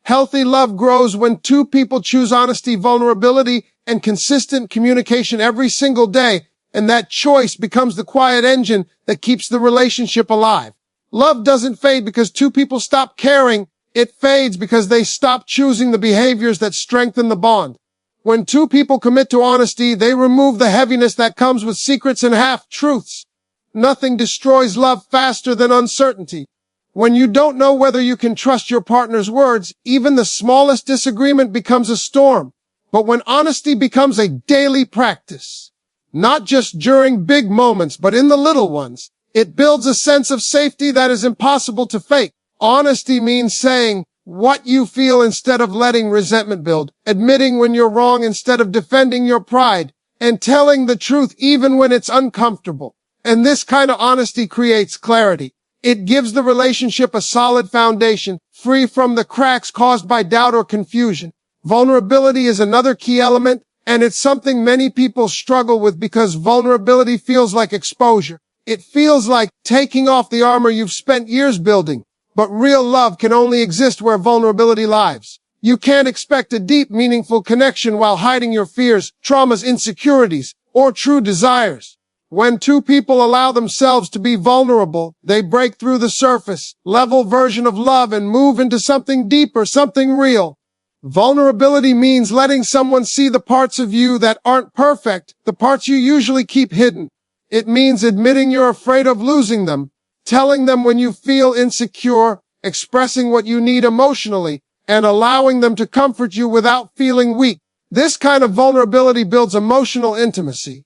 Healthy love grows when two people choose honesty, vulnerability, and consistent communication every single day, and that choice becomes the quiet engine that keeps the relationship alive. Love doesn't fade because two people stop caring. It fades because they stop choosing the behaviors that strengthen the bond. When two people commit to honesty, they remove the heaviness that comes with secrets and half-truths. Nothing destroys love faster than uncertainty. When you don't know whether you can trust your partner's words, even the smallest disagreement becomes a storm. But when honesty becomes a daily practice, not just during big moments, but in the little ones, it builds a sense of safety that is impossible to fake. Honesty means saying what you feel instead of letting resentment build, admitting when you're wrong instead of defending your pride, and telling the truth even when it's uncomfortable. And this kind of honesty creates clarity. It gives the relationship a solid foundation, free from the cracks caused by doubt or confusion. Vulnerability is another key element, and it's something many people struggle with because vulnerability feels like exposure. It feels like taking off the armor you've spent years building. But real love can only exist where vulnerability lives. You can't expect a deep, meaningful connection while hiding your fears, traumas, insecurities, or true desires. When two people allow themselves to be vulnerable, they break through the surface, level version of love and move into something deeper, something real. Vulnerability means letting someone see the parts of you that aren't perfect, the parts you usually keep hidden. It means admitting you're afraid of losing them, telling them when you feel insecure, expressing what you need emotionally, and allowing them to comfort you without feeling weak. This kind of vulnerability builds emotional intimacy,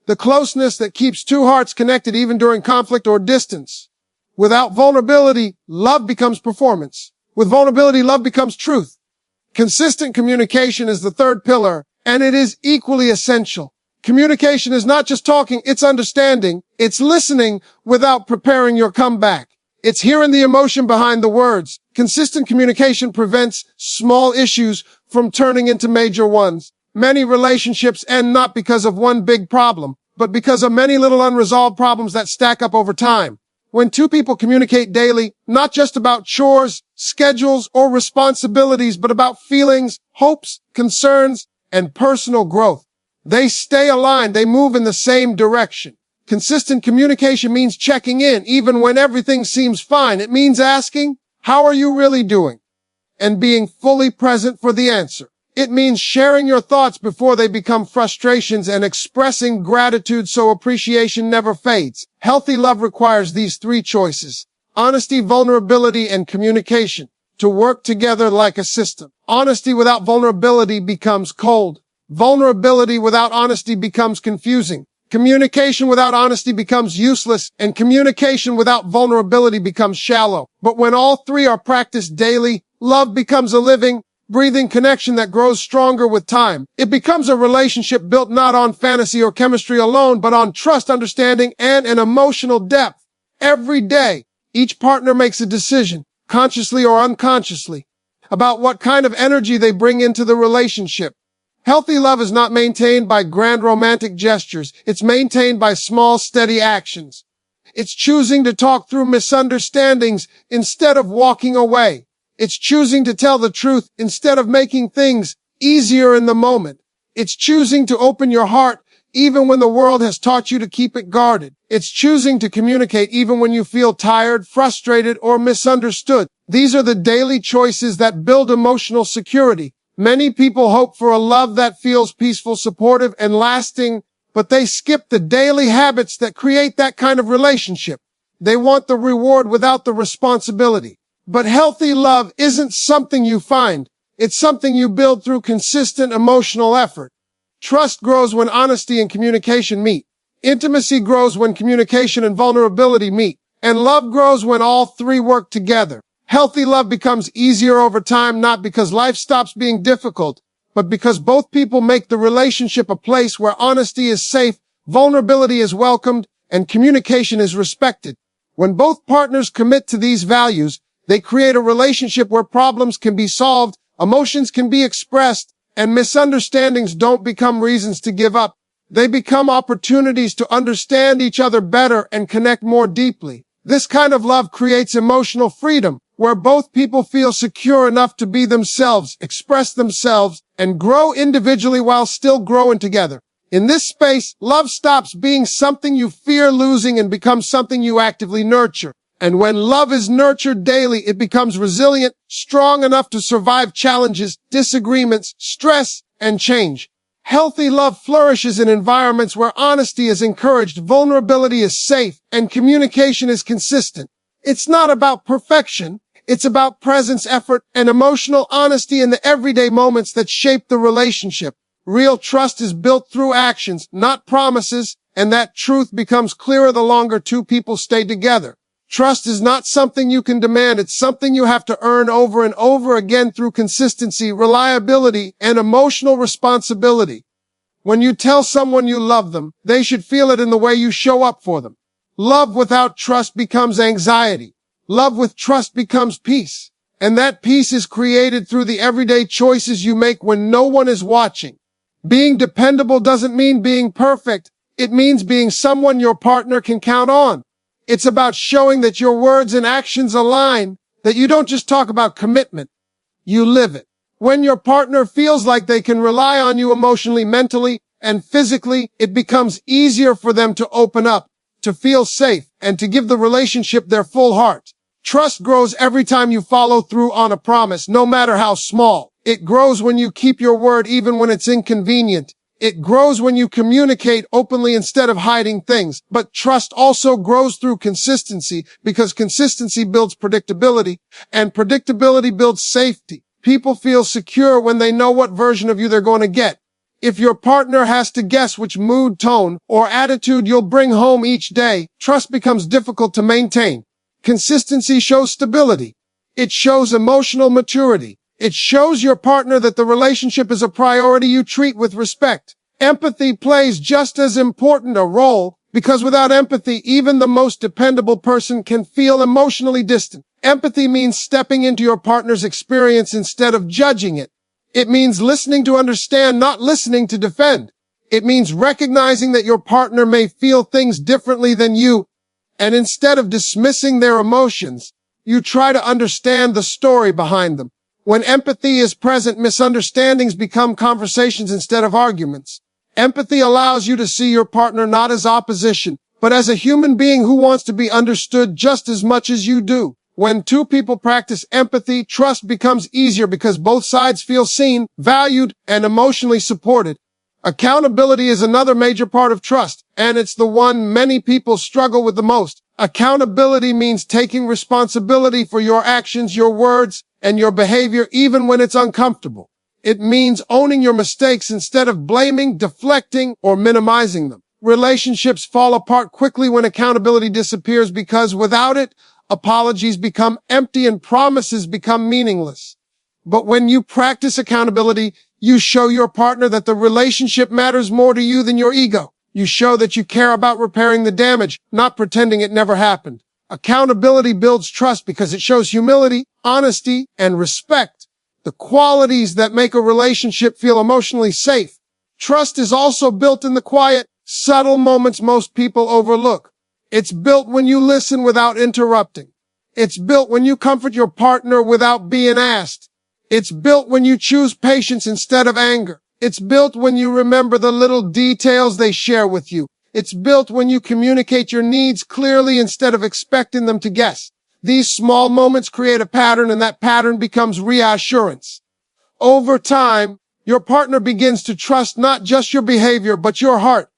the closeness that keeps two hearts connected even during conflict or distance. Without vulnerability, love becomes performance. With vulnerability, love becomes truth. Consistent communication is the third pillar, and it is equally essential. Communication is not just talking, it's understanding. It's listening without preparing your comeback. It's hearing the emotion behind the words. Consistent communication prevents small issues from turning into major ones. Many relationships end not because of one big problem, but because of many little unresolved problems that stack up over time. When two people communicate daily, not just about chores, schedules, or responsibilities, but about feelings, hopes, concerns, and personal growth, they stay aligned, they move in the same direction. Consistent communication means checking in even when everything seems fine. It means asking, how are you really doing? And being fully present for the answer. It means sharing your thoughts before they become frustrations and expressing gratitude so appreciation never fades. Healthy love requires these three choices: honesty, vulnerability, and communication to work together like a system. Honesty without vulnerability becomes cold. Vulnerability without honesty becomes confusing. Communication without honesty becomes useless, and communication without vulnerability becomes shallow. But when all three are practiced daily, love becomes a living, breathing connection that grows stronger with time. It becomes a relationship built not on fantasy or chemistry alone, but on trust, understanding, and an emotional depth. Every day, each partner makes a decision, consciously or unconsciously, about what kind of energy they bring into the relationship. Healthy love is not maintained by grand romantic gestures. It's maintained by small, steady actions. It's choosing to talk through misunderstandings instead of walking away. It's choosing to tell the truth instead of making things easier in the moment. It's choosing to open your heart even when the world has taught you to keep it guarded. It's choosing to communicate even when you feel tired, frustrated, or misunderstood. These are the daily choices that build emotional security. Many people hope for a love that feels peaceful, supportive, and lasting, but they skip the daily habits that create that kind of relationship. They want the reward without the responsibility. But healthy love isn't something you find. It's something you build through consistent emotional effort. Trust grows when honesty and communication meet. Intimacy grows when communication and vulnerability meet. And love grows when all three work together. Healthy love becomes easier over time, not because life stops being difficult, but because both people make the relationship a place where honesty is safe, vulnerability is welcomed, and communication is respected. When both partners commit to these values, they create a relationship where problems can be solved, emotions can be expressed, and misunderstandings don't become reasons to give up. They become opportunities to understand each other better and connect more deeply. This kind of love creates emotional freedom. where both people feel secure enough to be themselves, express themselves, and grow individually while still growing together. In this space, love stops being something you fear losing and becomes something you actively nurture. And when love is nurtured daily, it becomes resilient, strong enough to survive challenges, disagreements, stress, and change. Healthy love flourishes in environments where honesty is encouraged, vulnerability is safe, and communication is consistent. It's not about perfection. It's about presence, effort, and emotional honesty in the everyday moments that shape the relationship. Real trust is built through actions, not promises, and that truth becomes clearer the longer two people stay together. Trust is not something you can demand. It's something you have to earn over and over again through consistency, reliability, and emotional responsibility. When you tell someone you love them, they should feel it in the way you show up for them. Love without trust becomes anxiety. Love with trust becomes peace. And that peace is created through the everyday choices you make when no one is watching. Being dependable doesn't mean being perfect. It means being someone your partner can count on. It's about showing that your words and actions align, that you don't just talk about commitment, you live it. When your partner feels like they can rely on you emotionally, mentally, and physically, it becomes easier for them to open up, to feel safe, and to give the relationship their full heart. Trust grows every time you follow through on a promise, no matter how small. It grows when you keep your word even when it's inconvenient. It grows when you communicate openly instead of hiding things. But trust also grows through consistency because consistency builds predictability and predictability builds safety. People feel secure when they know what version of you they're going to get. If your partner has to guess which mood, tone, or attitude you'll bring home each day, trust becomes difficult to maintain. Consistency shows stability. It shows emotional maturity. It shows your partner that the relationship is a priority you treat with respect. Empathy plays just as important a role because without empathy, even the most dependable person can feel emotionally distant. Empathy means stepping into your partner's experience instead of judging it. It means listening to understand, not listening to defend. It means recognizing that your partner may feel things differently than you, and instead of dismissing their emotions, you try to understand the story behind them. When empathy is present, misunderstandings become conversations instead of arguments. Empathy allows you to see your partner not as opposition, but as a human being who wants to be understood just as much as you do. When two people practice empathy, trust becomes easier because both sides feel seen, valued, and emotionally supported. Accountability is another major part of trust, and it's the one many people struggle with the most. Accountability means taking responsibility for your actions, your words, and your behavior even when it's uncomfortable. It means owning your mistakes instead of blaming, deflecting, or minimizing them. Relationships fall apart quickly when accountability disappears because without it, apologies become empty and promises become meaningless. But when you practice accountability, you show your partner that the relationship matters more to you than your ego. You show that you care about repairing the damage, not pretending it never happened. Accountability builds trust because it shows humility, honesty, and respect, the qualities that make a relationship feel emotionally safe. Trust is also built in the quiet, subtle moments most people overlook. It's built when you listen without interrupting. It's built when you comfort your partner without being asked. It's built when you choose patience instead of anger. It's built when you remember the little details they share with you. It's built when you communicate your needs clearly instead of expecting them to guess. These small moments create a pattern, and that pattern becomes reassurance. Over time, your partner begins to trust not just your behavior, but your heart.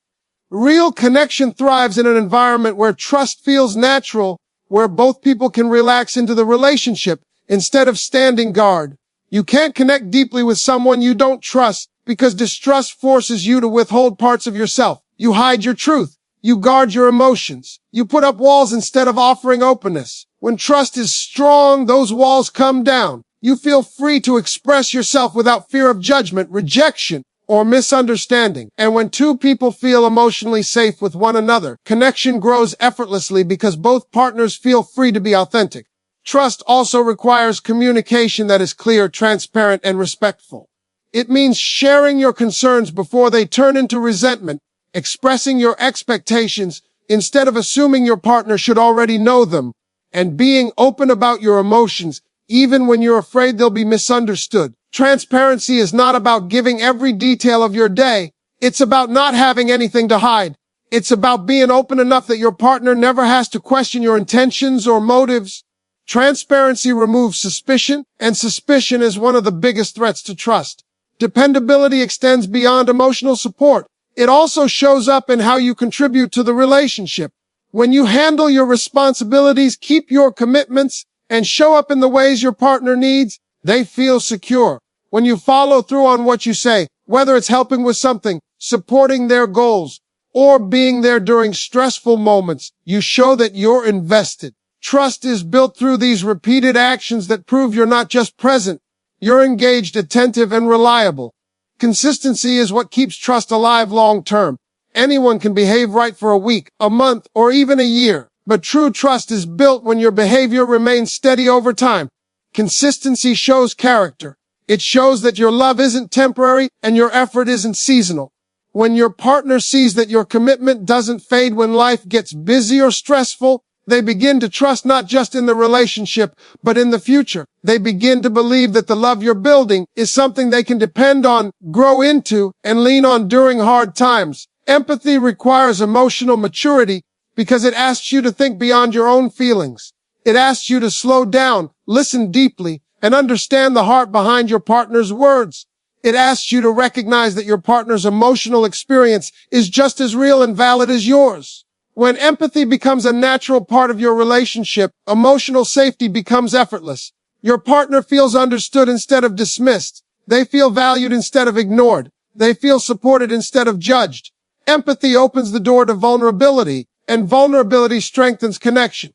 Real connection thrives in an environment where trust feels natural, where both people can relax into the relationship instead of standing guard. You can't connect deeply with someone you don't trust because distrust forces you to withhold parts of yourself. You hide your truth. You guard your emotions. You put up walls instead of offering openness. When trust is strong, those walls come down. You feel free to express yourself without fear of judgment, rejection, or misunderstanding. And when two people feel emotionally safe with one another, connection grows effortlessly because both partners feel free to be authentic. Trust also requires communication that is clear, transparent, and respectful. It means sharing your concerns before they turn into resentment, expressing your expectations instead of assuming your partner should already know them, and being open about your emotions, even when you're afraid they'll be misunderstood. Transparency is not about giving every detail of your day. It's about not having anything to hide. It's about being open enough that your partner never has to question your intentions or motives. Transparency removes suspicion, and suspicion is one of the biggest threats to trust. Dependability extends beyond emotional support. It also shows up in how you contribute to the relationship. When you handle your responsibilities, keep your commitments, and show up in the ways your partner needs, they feel secure. When you follow through on what you say, whether it's helping with something, supporting their goals, or being there during stressful moments, you show that you're invested. Trust is built through these repeated actions that prove you're not just present, you're engaged, attentive, and reliable. Consistency is what keeps trust alive long term. Anyone can behave right for a week, a month, or even a year, but true trust is built when your behavior remains steady over time. Consistency shows character. It shows that your love isn't temporary and your effort isn't seasonal. When your partner sees that your commitment doesn't fade when life gets busy or stressful, they begin to trust not just in the relationship, but in the future. They begin to believe that the love you're building is something they can depend on, grow into, and lean on during hard times. Empathy requires emotional maturity because it asks you to think beyond your own feelings. It asks you to slow down, listen deeply, and understand the heart behind your partner's words. It asks you to recognize that your partner's emotional experience is just as real and valid as yours. When empathy becomes a natural part of your relationship, emotional safety becomes effortless. Your partner feels understood instead of dismissed. They feel valued instead of ignored. They feel supported instead of judged. Empathy opens the door to vulnerability, and vulnerability strengthens connection.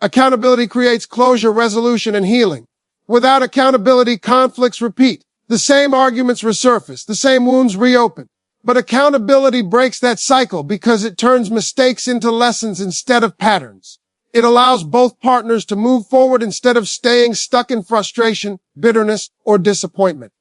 Accountability creates closure, resolution, and healing. Without accountability, conflicts repeat. The same arguments resurface, the same wounds reopen. But accountability breaks that cycle because it turns mistakes into lessons instead of patterns. It allows both partners to move forward instead of staying stuck in frustration, bitterness, or disappointment.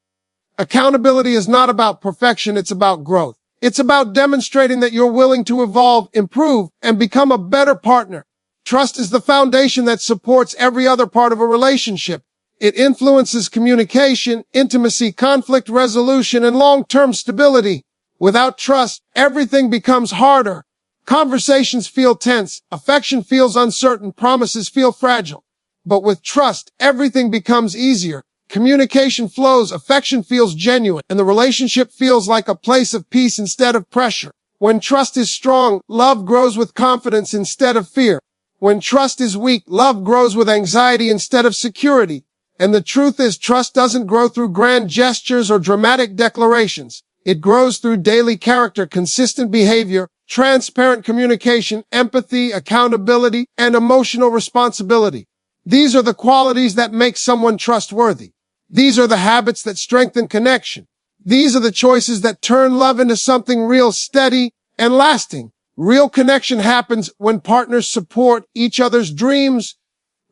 Accountability is not about perfection, it's about growth. It's about demonstrating that you're willing to evolve, improve, and become a better partner. Trust is the foundation that supports every other part of a relationship. It influences communication, intimacy, conflict resolution, and long-term stability. Without trust, everything becomes harder. Conversations feel tense, affection feels uncertain, promises feel fragile. But with trust, everything becomes easier. Communication flows, affection feels genuine, and the relationship feels like a place of peace instead of pressure. When trust is strong, love grows with confidence instead of fear. When trust is weak, love grows with anxiety instead of security. And the truth is, trust doesn't grow through grand gestures or dramatic declarations. It grows through daily character, consistent behavior, transparent communication, empathy, accountability, and emotional responsibility. These are the qualities that make someone trustworthy. These are the habits that strengthen connection. These are the choices that turn love into something real, steady, and lasting. Real connection happens when partners support each other's dreams,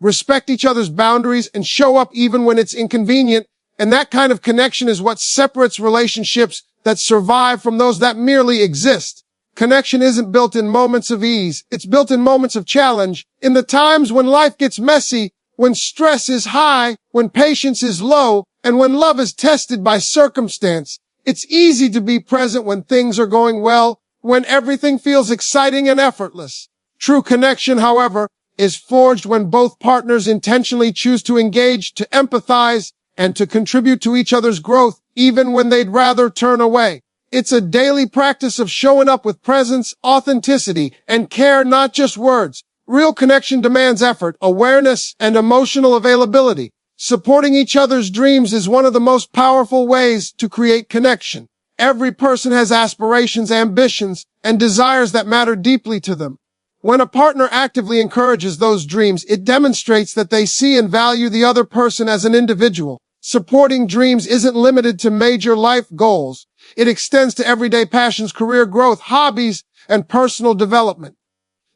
respect each other's boundaries, and show up even when it's inconvenient. And that kind of connection is what separates relationships that survive from those that merely exist. Connection isn't built in moments of ease. It's built in moments of challenge. In the times when life gets messy, when stress is high, when patience is low, and when love is tested by circumstance, it's easy to be present when things are going well, when everything feels exciting and effortless. True connection, however, is forged when both partners intentionally choose to engage, to empathize, and to contribute to each other's growth, even when they'd rather turn away. It's a daily practice of showing up with presence, authenticity, and care, not just words. Real connection demands effort, awareness, and emotional availability. Supporting each other's dreams is one of the most powerful ways to create connection. Every person has aspirations, ambitions, and desires that matter deeply to them. When a partner actively encourages those dreams, it demonstrates that they see and value the other person as an individual. Supporting dreams isn't limited to major life goals. It extends to everyday passions, career growth, hobbies, and personal development.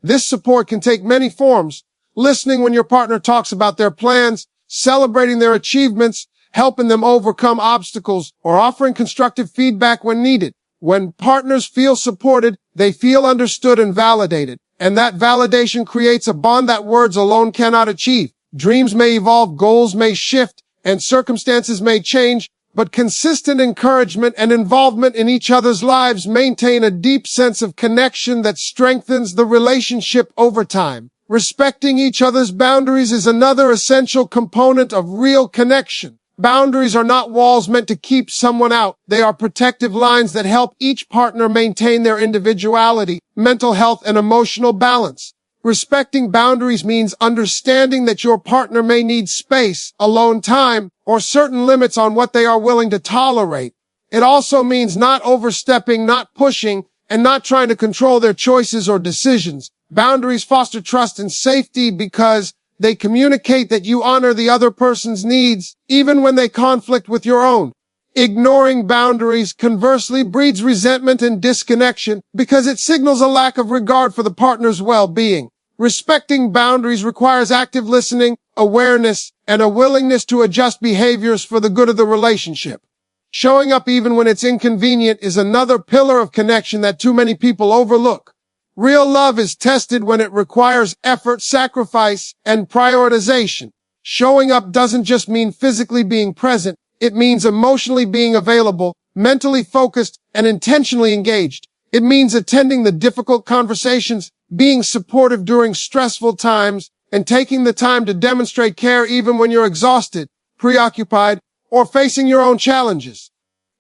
This support can take many forms: listening when your partner talks about their plans, celebrating their achievements, helping them overcome obstacles, or offering constructive feedback when needed. When partners feel supported, they feel understood and validated. and that validation creates a bond that words alone cannot achieve. Dreams may evolve, goals may shift, and circumstances may change, but consistent encouragement and involvement in each other's lives maintain a deep sense of connection that strengthens the relationship over time. Respecting each other's boundaries is another essential component of real connection. Boundaries are not walls meant to keep someone out. They are protective lines that help each partner maintain their individuality, mental health, and emotional balance. Respecting boundaries means understanding that your partner may need space, alone time, or certain limits on what they are willing to tolerate. It also means not overstepping, not pushing, and not trying to control their choices or decisions. Boundaries foster trust and safety because they communicate that you honor the other person's needs, even when they conflict with your own. Ignoring boundaries, conversely, breeds resentment and disconnection because it signals a lack of regard for the partner's well-being. Respecting boundaries requires active listening, awareness, and a willingness to adjust behaviors for the good of the relationship. Showing up even when it's inconvenient is another pillar of connection that too many people overlook. Real love is tested when it requires effort, sacrifice, and prioritization. Showing up doesn't just mean physically being present. It means emotionally being available, mentally focused, and intentionally engaged. It means attending the difficult conversations, being supportive during stressful times, and taking the time to demonstrate care even when you're exhausted, preoccupied, or facing your own challenges.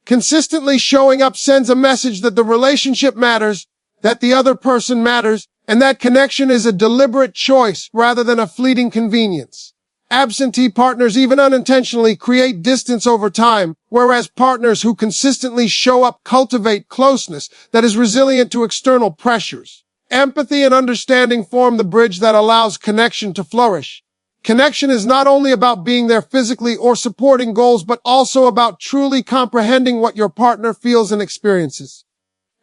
Consistently showing up sends a message that the relationship matters, that the other person matters, and that connection is a deliberate choice rather than a fleeting convenience. Absentee partners, even unintentionally, create distance over time, whereas partners who consistently show up cultivate closeness that is resilient to external pressures. Empathy and understanding form the bridge that allows connection to flourish. Connection is not only about being there physically or supporting goals, but also about truly comprehending what your partner feels and experiences.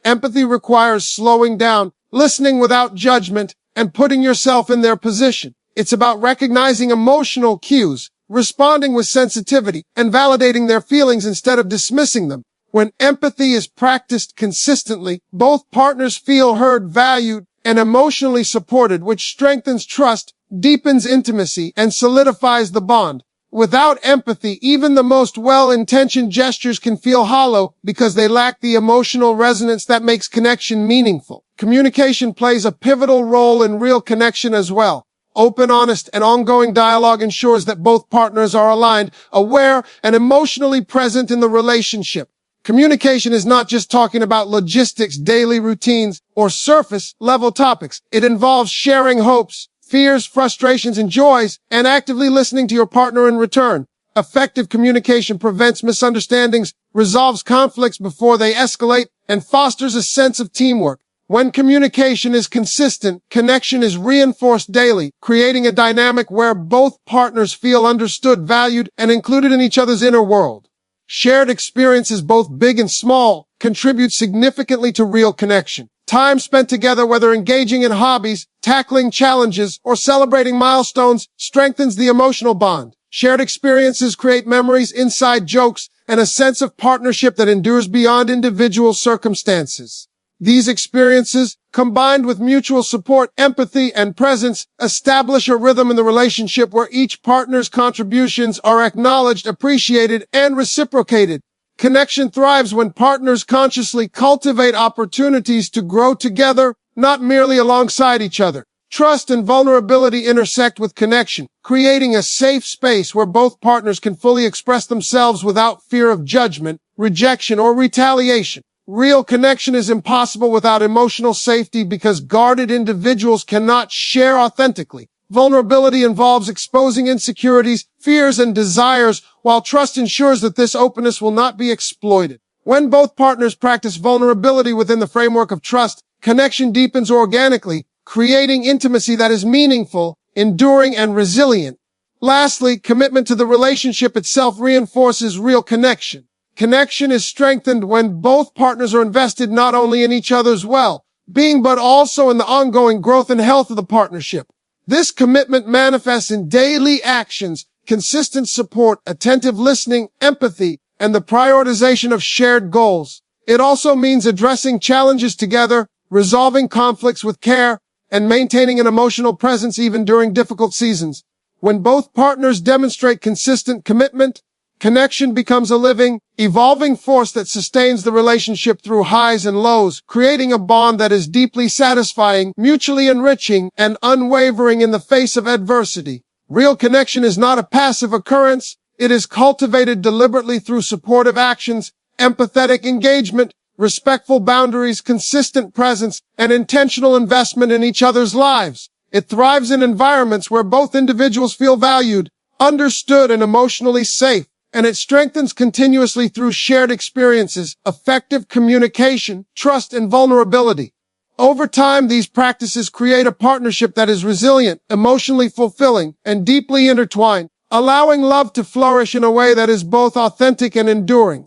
Empathy requires slowing down, listening without judgment, and putting yourself in their position. It's about recognizing emotional cues, responding with sensitivity, and validating their feelings instead of dismissing them. When empathy is practiced consistently, both partners feel heard, valued, and emotionally supported, which strengthens trust, deepens intimacy, and solidifies the bond. Without empathy, even the most well-intentioned gestures can feel hollow because they lack the emotional resonance that makes connection meaningful. Communication plays a pivotal role in real connection as well. Open, honest, and ongoing dialogue ensures that both partners are aligned, aware, and emotionally present in the relationship. Communication is not just talking about logistics, daily routines, or surface-level topics. It involves sharing hopes, fears, frustrations, and joys, and actively listening to your partner in return. Effective communication prevents misunderstandings, resolves conflicts before they escalate, and fosters a sense of teamwork. When communication is consistent, connection is reinforced daily, creating a dynamic where both partners feel understood, valued, and included in each other's inner world. Shared experiences, both big and small, contribute significantly to real connection. Time spent together, whether engaging in hobbies, tackling challenges, or celebrating milestones, strengthens the emotional bond. Shared experiences create memories, inside jokes, and a sense of partnership that endures beyond individual circumstances. These experiences, combined with mutual support, empathy, and presence, establish a rhythm in the relationship where each partner's contributions are acknowledged, appreciated, and reciprocated. Connection thrives when partners consciously cultivate opportunities to grow together, not merely alongside each other. Trust and vulnerability intersect with connection, creating a safe space where both partners can fully express themselves without fear of judgment, rejection, or retaliation. Real connection is impossible without emotional safety because guarded individuals cannot share authentically. Vulnerability involves exposing insecurities, fears, and desires, while trust ensures that this openness will not be exploited. When both partners practice vulnerability within the framework of trust, connection deepens organically, creating intimacy that is meaningful, enduring, and resilient. Lastly, commitment to the relationship itself reinforces real connection. Connection is strengthened when both partners are invested not only in each other's well-being, but also in the ongoing growth and health of the partnership. This commitment manifests in daily actions, consistent support, attentive listening, empathy, and the prioritization of shared goals. It also means addressing challenges together, resolving conflicts with care, and maintaining an emotional presence even during difficult seasons. When both partners demonstrate consistent commitment, connection becomes a living, evolving force that sustains the relationship through highs and lows, creating a bond that is deeply satisfying, mutually enriching, and unwavering in the face of adversity. Real connection is not a passive occurrence. It is cultivated deliberately through supportive actions, empathetic engagement, respectful boundaries, consistent presence, and intentional investment in each other's lives. It thrives in environments where both individuals feel valued, understood, and emotionally safe, and it strengthens continuously through shared experiences, effective communication, trust, and vulnerability. Over time, these practices create a partnership that is resilient, emotionally fulfilling, and deeply intertwined, allowing love to flourish in a way that is both authentic and enduring.